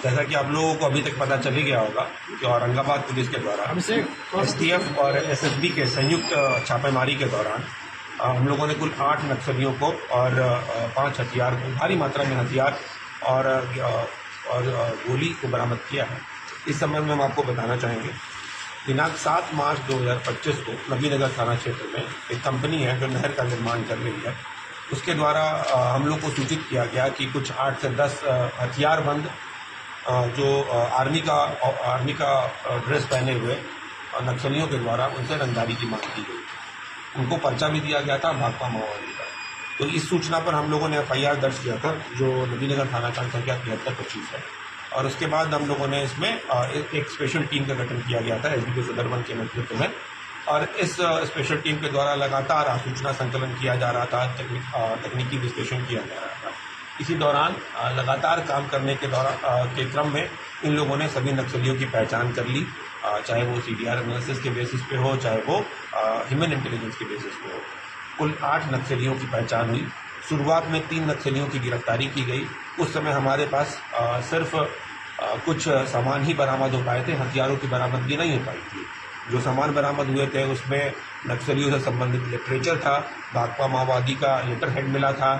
जैसा कि आप लोगों को अभी तक पता चल ही गया होगा कि औरंगाबाद पुलिस के द्वारा एसटीएफ और एसएसबी के संयुक्त छापेमारी के दौरान हम लोगों ने कुल 8 नक्सलियों को और 5 हथियार भारी मात्रा में हथियार और गोली को बरामद किया है। इस संबंध में हम आपको बताना चाहेंगे, दिनांक 7 मार्च 2025 को नबीनगर थाना क्षेत्र में एक कंपनी है जो नहर का निर्माण कर रही है, उसके द्वारा हम लोग को सूचित किया गया कि कुछ 8 से 10 हथियारबंद जो आर्मी का ड्रेस पहने हुए नक्सलियों के द्वारा उनसे रंगदारी की मांग की गई। उनको पर्चा भी दिया गया था भाकपा माओवादी का। तो इस सूचना पर हम लोगों ने FIR दर्ज किया था जो नबीनगर थाना का संख्या 7325 है। और उसके बाद हम लोगों ने इसमें एक स्पेशल टीम का गठन किया गया था SDPO सुंदरबन के नेतृत्व में, और इस स्पेशल टीम के द्वारा लगातार सूचना संकलन किया जा रहा था, तकनीकी विश्लेषण किया जा रहा था। इसी दौरान लगातार काम करने के क्रम में इन लोगों ने सभी नक्सलियों की पहचान कर ली, चाहे वो CDR एनालिसिस के बेसिस पे हो, चाहे वो ह्यूमन इंटेलिजेंस के बेसिस पे हो। कुल 8 नक्सलियों की पहचान हुई। शुरुआत में 3 नक्सलियों की गिरफ्तारी की गई। उस समय हमारे पास सिर्फ कुछ सामान ही बरामद हो पाए थे, हथियारों की बरामदगी नहीं हो पाई थी। जो सामान बरामद हुए थे उसमें नक्सलियों से संबंधित लिटरेचर था, भाकपा माओवादी का लेटर हेड मिला था,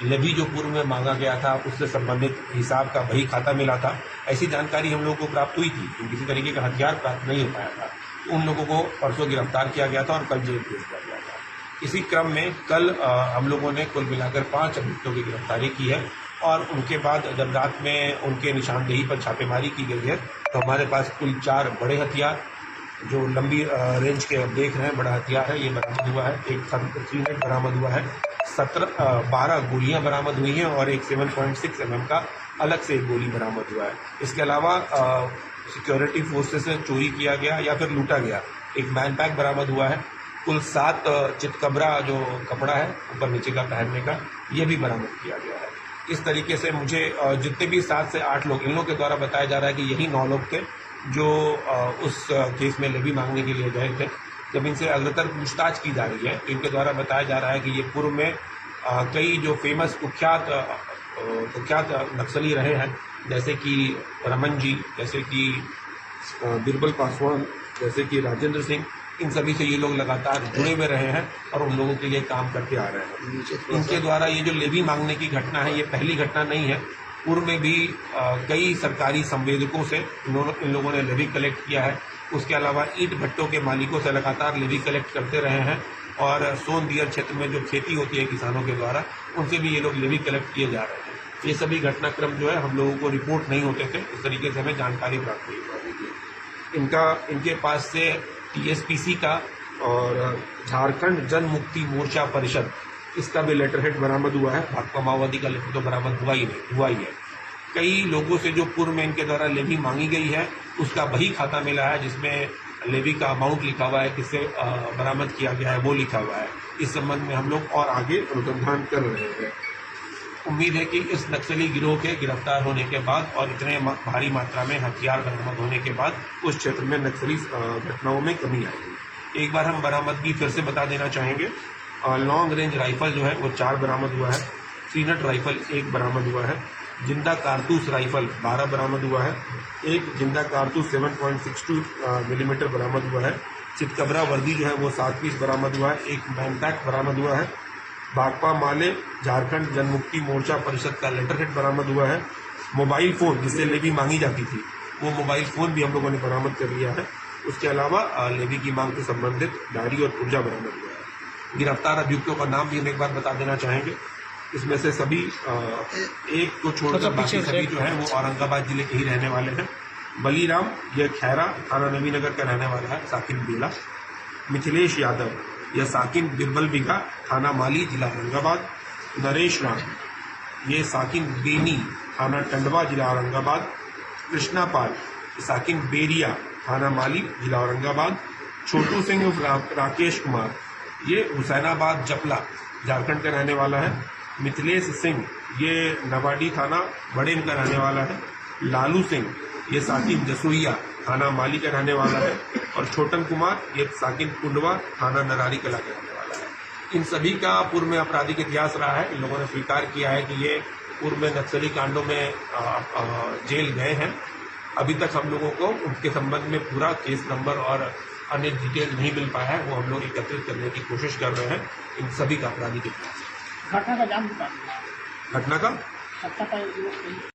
लेवी जो पूर्व में मांगा गया था उससे संबंधित हिसाब का बही खाता मिला था। ऐसी जानकारी हम लोगों को प्राप्त हुई थी, किसी तरीके का हथियार प्राप्त नहीं हो पाया था। उन लोगों को परसों गिरफ्तार किया गया था और कल जेल भेज दिया गया था। इसी क्रम में कल हम लोगों ने कुल मिलाकर 5 अभियुक्तों की गिरफ्तारी की है, और उनके बाद जब रात में उनके निशानदेही पर छापेमारी की गई है तो हमारे पास कुल 4 बड़े हथियार जो लंबी रेंज के देख रहे हैं, बड़ा हथियार है, ये बरामद हुआ है। एक 3 बरामद हुआ है, 12 गोलियां बरामद हुई हैं और एक 7.6 mm का अलग से एक गोली बरामद हुआ है। इसके अलावा सिक्योरिटी फोर्सेस से चोरी किया गया या फिर लूटा गया एक मैन पैक बरामद हुआ है। कुल 7 चितकबरा जो कपड़ा है ऊपर नीचे का पहनने का, ये भी बरामद किया गया है। इस तरीके से मुझे जितने भी 7 से 8 लोग, इन लोगों के द्वारा बताया जा रहा है कि यही 9 लोग थे जो उस केस में लेवी मांगने के लिए गए थे। जब इनसे अग्रतर पूछताछ की जा रही है तो इनके द्वारा बताया जा रहा है कि ये पूर्व में कई जो फेमस कुख्यात नक्सली रहे हैं, जैसे कि रमन जी, जैसे कि बिरबल पासवान, जैसे कि राजेंद्र सिंह, इन सभी से ये लोग लगातार जुड़े हुए रहे हैं और उन लोगों के लिए काम करते आ रहे हैं। इनके द्वारा ये जो लेवी मांगने की घटना है, ये पहली घटना नहीं है। पूर्व में भी कई सरकारी संवेदकों से इन लोगों ने लेवी कलेक्ट किया है। उसके अलावा ईंट भट्टों के मालिकों से लगातार लेवी कलेक्ट करते रहे हैं, और सोन दियर क्षेत्र में जो खेती होती है किसानों के द्वारा, उनसे भी ये लोग लेवी कलेक्ट किए जा रहे हैं। ये सभी घटनाक्रम जो है हम लोगों को रिपोर्ट नहीं होते थे, इस तरीके से हमें जानकारी प्राप्त हुई। इनके पास से TSPC का और झारखंड जन मुक्ति मोर्चा परिषद, इसका भी लेटर हेड बरामद हुआ है। भाकपा माओवादी का लेटर तो बरामद हुआ ही है। कई लोगों से जो पूर्व में इनके द्वारा लेवी मांगी गई है उसका बही खाता मिला है, जिसमें लेवी का अमाउंट लिखा हुआ है, किससे बरामद किया गया है वो लिखा हुआ है। इस संबंध में हम लोग और आगे अनुसंधान कर रहे हैं। उम्मीद है कि इस नक्सली गिरोह के गिरफ्तार होने के बाद और इतने भारी मात्रा में हथियार बरामद होने के बाद उस क्षेत्र में नक्सली घटनाओं में कमी आएगी। एक बार हम बरामदगी फिर से बता देना चाहेंगे। लॉन्ग रेंज राइफल जो है वो 4 बरामद हुआ है, 3 नट राइफल 1 बरामद हुआ है, जिंदा कारतूस राइफल 12 बरामद हुआ है, एक जिंदा कारतूस 7.62 मिलीमीटर बरामद हुआ है, चितकबरा वर्दी जो है वो 7 पीस बरामद हुआ है, एक मैन पैक बरामद हुआ है, भाकपा माले झारखंड जनमुक्ति मोर्चा परिषद का लेटर हेड बरामद हुआ है, मोबाइल फ़ोन जिससे लेवी मांगी जाती थी वो मोबाइल फ़ोन भी हम लोगों ने बरामद कर लिया है। उसके अलावा लेवी की मांग से संबंधित डायरी और पुर्जा बरामद हुआ है। गिरफ्तार अभियुक्तों का नाम भी हम एक बार बता देना चाहेंगे। इसमें से सभी एक को छोड़कर बाकी सभी जो है वो औरंगाबाद जिले के ही रहने वाले हैं। बलीराम, यह खैरा थाना नबीनगर का रहने वाला है, साकिन बेला। मिथिलेश यादव, यह साकिन बिरबल बिघा थाना माली जिला औरंगाबाद। नरेश राम, ये साकिन बेनी थाना टंडवा जिला औरंगाबाद। कृष्णा पाल, साकिन बेरिया थाना माली जिला औरंगाबाद। छोटू सिंह राकेश कुमार, ये हुसैनाबाद जपला झारखंड का रहने वाला है। मिथिलेश सिंह, ये नवाडी थाना बड़ेन का रहने वाला है। लालू सिंह, ये साकिन जसोइया थाना माली का रहने वाला है। और छोटन कुमार, ये साकिन कुंडवा थाना नरारी कला का रहने वाला है। इन सभी का पूर्व में आपराधिक इतिहास रहा है। इन लोगों ने स्वीकार किया है कि ये पूर्व में नक्सली कांडों में जेल गए हैं। अभी तक हम लोगों को उनके संबंध में पूरा केस नंबर और अन्य डिटेल नहीं मिल पाया है, वो हम लोग एकत्रित करने की कोशिश कर रहे हैं इन सभी का आपराधिक इतिहास। घटना का जाम घटना का